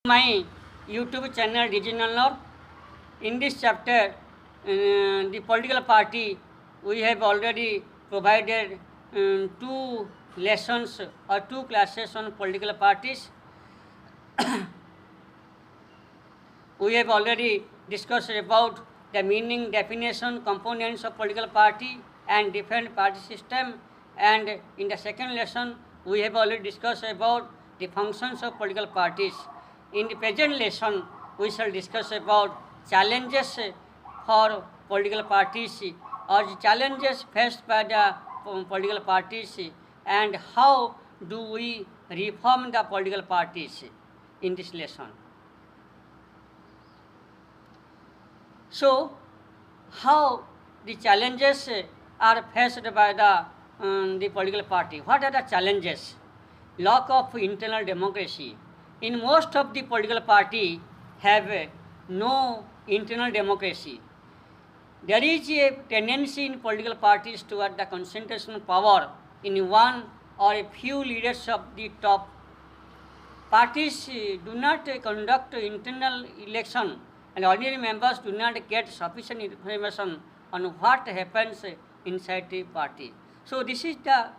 My YouTube channel Regional North. In this chapter, the political party, we have already provided two lessons or two classes on political parties. We have already discussed about the meaning, definition, components of political party and different party system. And in the second lesson, we have already discussed about the functions of political parties. In the present lesson, we shall discuss about challenges for political parties or the challenges faced by the political parties and how do we reform the political parties in this lesson. So, how the challenges are faced by the political party? What are the challenges? Lack of internal democracy. In most of the political party have no internal democracy. There is a tendency in political parties toward the concentration of power in one or a few leaders of the top. Parties do not conduct internal election and ordinary members do not get sufficient information on what happens inside the party. So this is the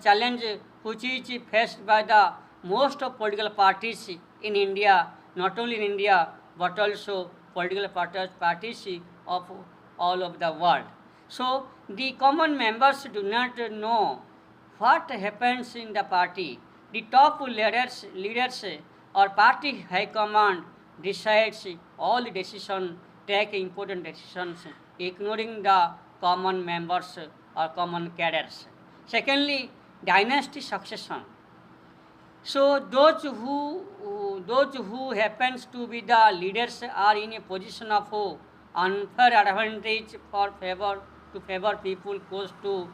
challenge which is faced by the most of political parties in India, not only in India but also political parties of all over the world. So the common members do not know what happens in the party. The top leaders or party high command decides all the decisions, take important decisions, ignoring the common members or common cadres. Secondly, dynasty succession. So those who happens to be the leaders are in a position of unfair advantage for favor people close to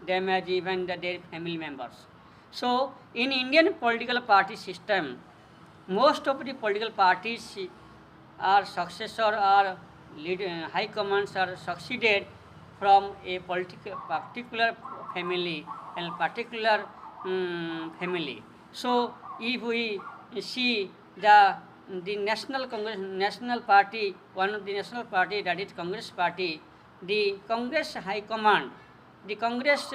them as even their family members. So in Indian political party system, most of the political parties are successor or high commands are succeeded from a particular family and particular family. So if we see the national party, one of the national party, that is Congress party, the Congress high command, the Congress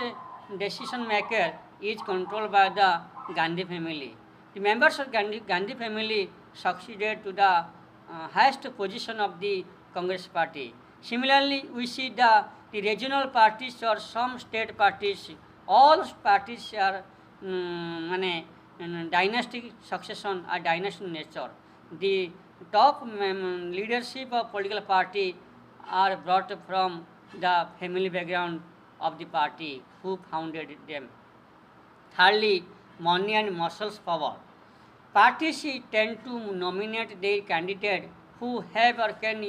decision maker is controlled by the Gandhi family. The members of Gandhi family succeeded to the highest position of the Congress party. Similarly, we see the regional parties or some state parties, all parties are dynastic succession or dynastic nature. The top leadership of political party are brought from the family background of the party who founded them. Thirdly, money and muscles power. Parties tend to nominate their candidate who have or can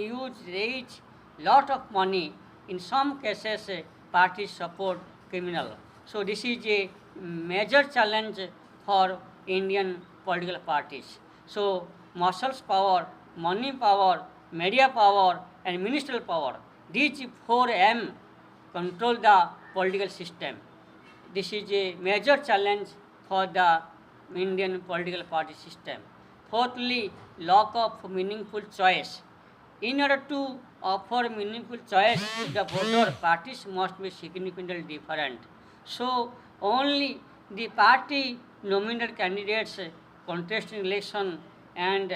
raise lot of money. In some cases, parties support criminal. So this is a major challenge for Indian political parties. So muscles power, money power, media power and ministerial power, these 4M control the political system. This is a major challenge for the Indian political party system. Fourthly, lack of meaningful choice. In order to offer meaningful choice to the voter, parties must be significantly different. So only the party nominated candidates contest in election and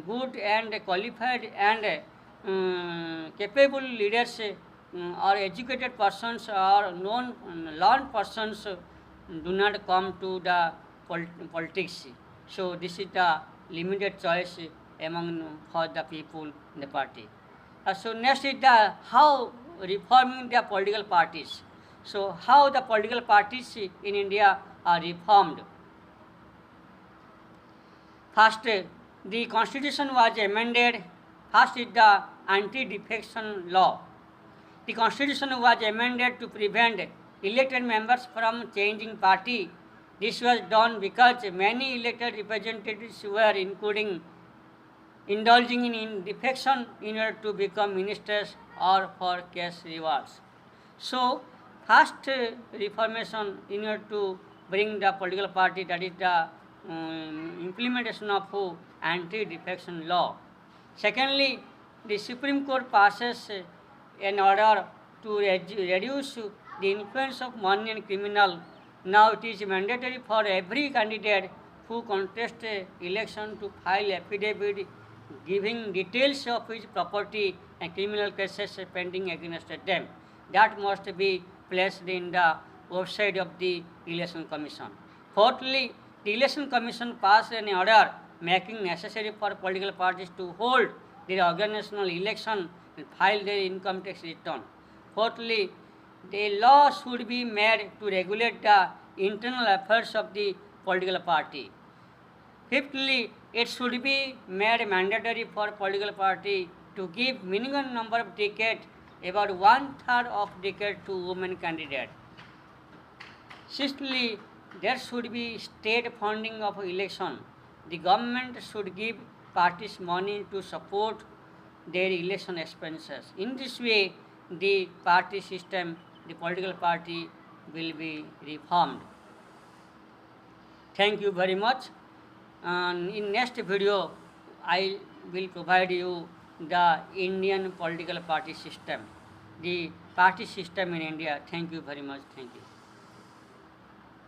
good and qualified and capable leaders or educated persons or learned persons do not come to the politics. So this is the limited choice among for the people in the party. So next is the how reforming the political parties. So how the political parties in India are reformed. First, the constitution was amended. First is the anti-defection law. The constitution was amended to prevent elected members from changing party. This was done because many elected representatives were indulging in defection in order to become ministers or for cash rewards. So first reformation in order to bring the political party, that is the implementation of anti-defection law. Secondly, the Supreme Court passes an order to reduce the influence of money and criminal. Now it is mandatory for every candidate who contests a election to file affidavit giving details of his property and criminal cases pending against them. That must be placed in the website of the Election Commission. Fourthly, the Election Commission passed an order making necessary for political parties to hold their organizational election and file their income tax return. Fourthly, the law should be made to regulate the internal affairs of the political party. Fifthly, it should be made mandatory for political party to give minimum number of tickets, about 1/3 of tickets to women candidates. Sixthly, there should be state funding of election. The government should give parties money to support their election expenses. In this way, the party system, the political party will be reformed. Thank you very much. And in next video, I will provide you the Indian political party system, the party system in India. Thank you very much. Thank you.